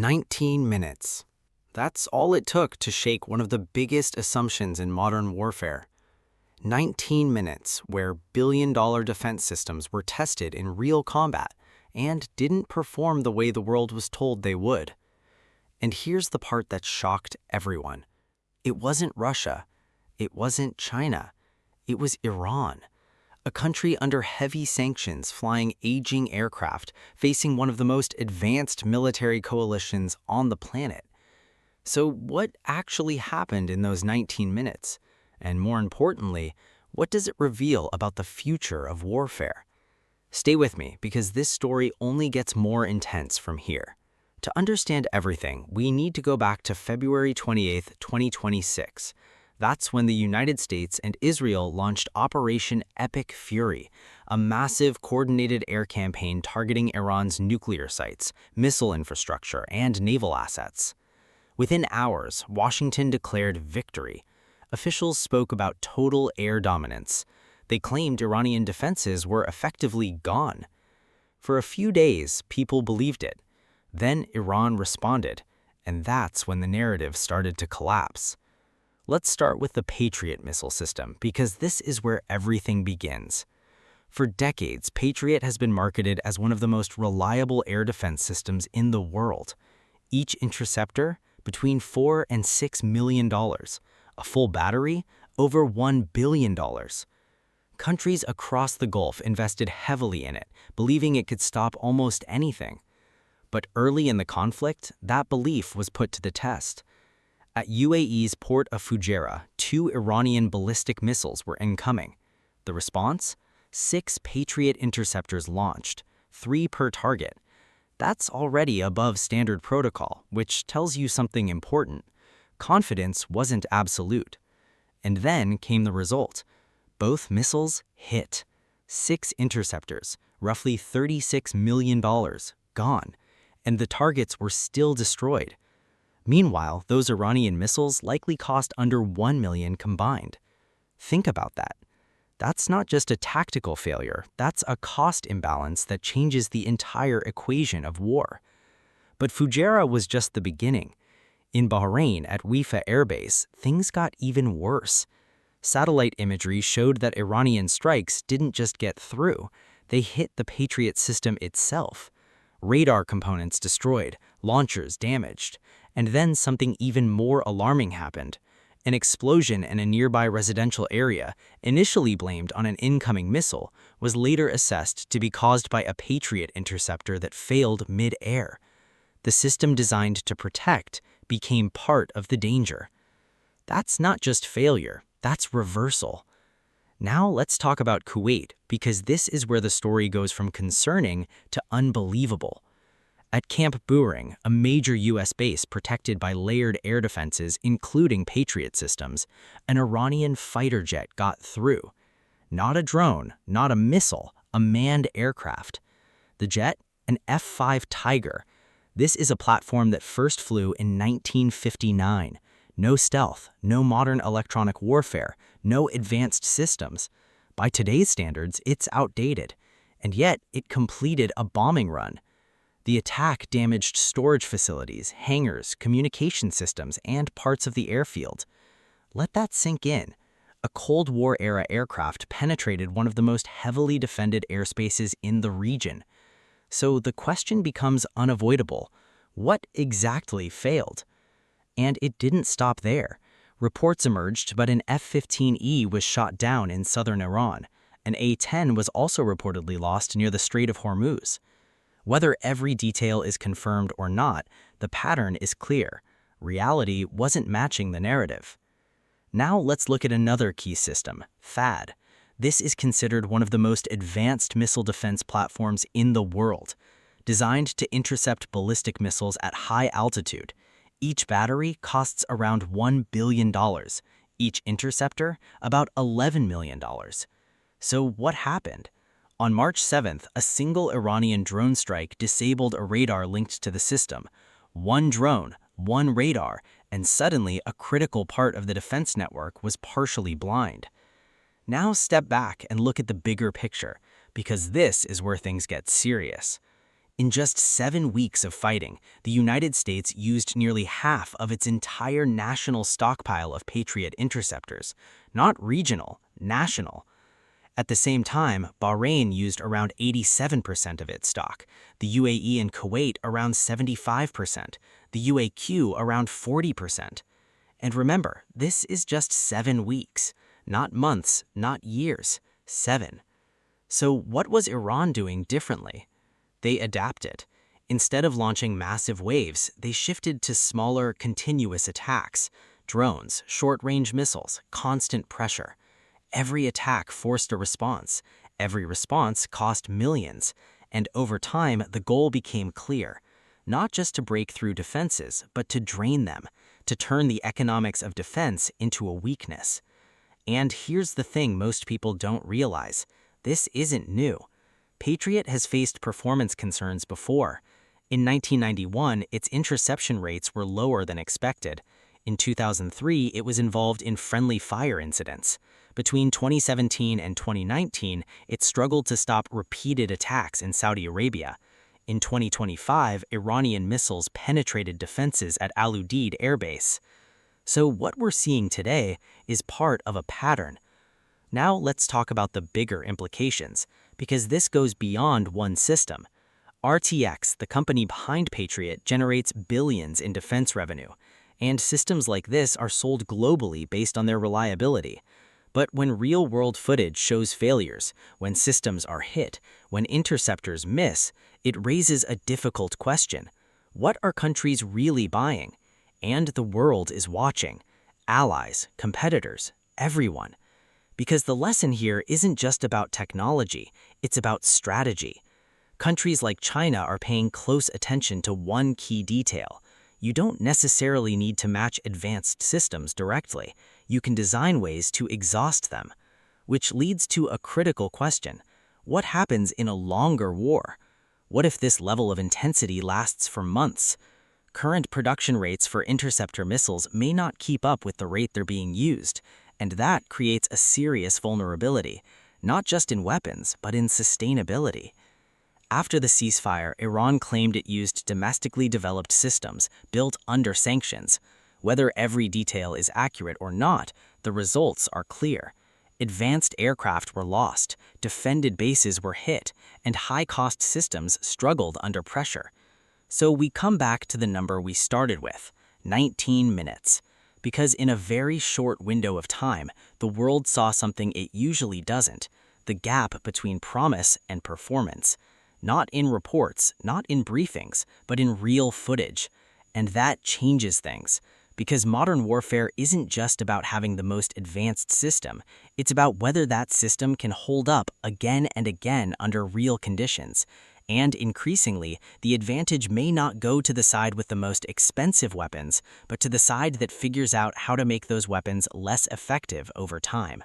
19 minutes. That's all it took to shake one of the biggest assumptions in modern warfare. 19 minutes where billion-dollar defense systems were tested in real combat and didn't perform the way the world was told they would. And here's the part that shocked everyone. It wasn't Russia. It wasn't China. It was Iran. A country under heavy sanctions flying aging aircraft, facing one of the most advanced military coalitions on the planet. So what actually happened in those 19 minutes? And more importantly, what does it reveal about the future of warfare? Stay with me, because this story only gets more intense from here. To understand everything, we need to go back to February 28, 2026. That's when the United States and Israel launched Operation Epic Fury, a massive coordinated air campaign targeting Iran's nuclear sites, missile infrastructure, and naval assets. Within hours, Washington declared victory. Officials spoke about total air dominance. They claimed Iranian defenses were effectively gone. For a few days, people believed it. Then Iran responded, and that's when the narrative started to collapse. Let's start with the Patriot missile system, because this is where everything begins. For decades, Patriot has been marketed as one of the most reliable air defense systems in the world. Each interceptor, between $4 and $6 million. A full battery, over $1 billion. Countries across the Gulf invested heavily in it, believing it could stop almost anything. But early in the conflict, that belief was put to the test. At UAE's port of Fujairah, 2 Iranian ballistic missiles were incoming. The response? 6 Patriot interceptors launched, 3 per target. That's already above standard protocol, which tells you something important. Confidence wasn't absolute. And then came the result. Both missiles hit. 6 interceptors, roughly $36 million, gone. And the targets were still destroyed. Meanwhile, those Iranian missiles likely cost under $1 million combined. Think about that. That's not just a tactical failure, that's a cost imbalance that changes the entire equation of war. But Fujairah was just the beginning. In Bahrain at Wifa Air Base, things got even worse. Satellite imagery showed that Iranian strikes didn't just get through, they hit the Patriot system itself. Radar components destroyed, launchers damaged, and then something even more alarming happened. An explosion in a nearby residential area, initially blamed on an incoming missile, was later assessed to be caused by a Patriot interceptor that failed mid-air. The system designed to protect became part of the danger. That's not just failure, that's reversal. Now let's talk about Kuwait, because this is where the story goes from concerning to unbelievable. At Camp Buehring, a major U.S. base protected by layered air defenses including Patriot systems, an Iranian fighter jet got through. Not a drone, not a missile, a manned aircraft. The jet? An F-5 Tiger. This is a platform that first flew in 1959. No stealth, no modern electronic warfare, no advanced systems. By today's standards, it's outdated. And yet, it completed a bombing run. The attack damaged storage facilities, hangars, communication systems, and parts of the airfield. Let that sink in. A Cold War-era aircraft penetrated one of the most heavily defended airspaces in the region. So the question becomes unavoidable. What exactly failed? And it didn't stop there. Reports emerged, but an F-15E was shot down in southern Iran. An A-10 was also reportedly lost near the Strait of Hormuz. Whether every detail is confirmed or not, the pattern is clear. Reality wasn't matching the narrative. Now let's look at another key system, THAAD. This is considered one of the most advanced missile defense platforms in the world, designed to intercept ballistic missiles at high altitude. Each battery costs around $1 billion. Each interceptor, about $11 million. So what happened? On March 7th, a single Iranian drone strike disabled a radar linked to the system. One drone, one radar, and suddenly a critical part of the defense network was partially blind. Now step back and look at the bigger picture, because this is where things get serious. In just 7 weeks of fighting, the United States used nearly half of its entire national stockpile of Patriot interceptors, not regional, national. At the same time, Bahrain used around 87% of its stock, the UAE and Kuwait around 75%, the UAQ around 40%. And remember, this is just 7 weeks, not months, not years, 7. So what was Iran doing differently? They adapted. Instead of launching massive waves, they shifted to smaller, continuous attacks, drones, short-range missiles, constant pressure. Every attack forced a response. Every response cost millions. And over time, the goal became clear. Not just to break through defenses, but to drain them, to turn the economics of defense into a weakness. And here's the thing most people don't realize. This isn't new. Patriot has faced performance concerns before. In 1991, its interception rates were lower than expected. In 2003, it was involved in friendly fire incidents. Between 2017 and 2019, it struggled to stop repeated attacks in Saudi Arabia. In 2025, Iranian missiles penetrated defenses at Al Udeid Air Base. So what we're seeing today is part of a pattern. Now let's talk about the bigger implications, because this goes beyond one system. RTX, the company behind Patriot, generates billions in defense revenue, and systems like this are sold globally based on their reliability. But when real-world footage shows failures, when systems are hit, when interceptors miss, it raises a difficult question. What are countries really buying? And the world is watching. Allies, competitors, everyone. Because the lesson here isn't just about technology, it's about strategy. Countries like China are paying close attention to one key detail. You don't necessarily need to match advanced systems directly. You can design ways to exhaust them. Which leads to a critical question. What happens in a longer war? What if this level of intensity lasts for months? Current production rates for interceptor missiles may not keep up with the rate they're being used, and that creates a serious vulnerability, not just in weapons, but in sustainability. After the ceasefire, Iran claimed it used domestically developed systems built under sanctions. Whether every detail is accurate or not, the results are clear. Advanced aircraft were lost, defended bases were hit, and high-cost systems struggled under pressure. So we come back to the number we started with, 19 minutes. Because in a very short window of time, the world saw something it usually doesn't, the gap between promise and performance. Not in reports, not in briefings, but in real footage. And that changes things. Because modern warfare isn't just about having the most advanced system, it's about whether that system can hold up again and again under real conditions. And increasingly, the advantage may not go to the side with the most expensive weapons, but to the side that figures out how to make those weapons less effective over time.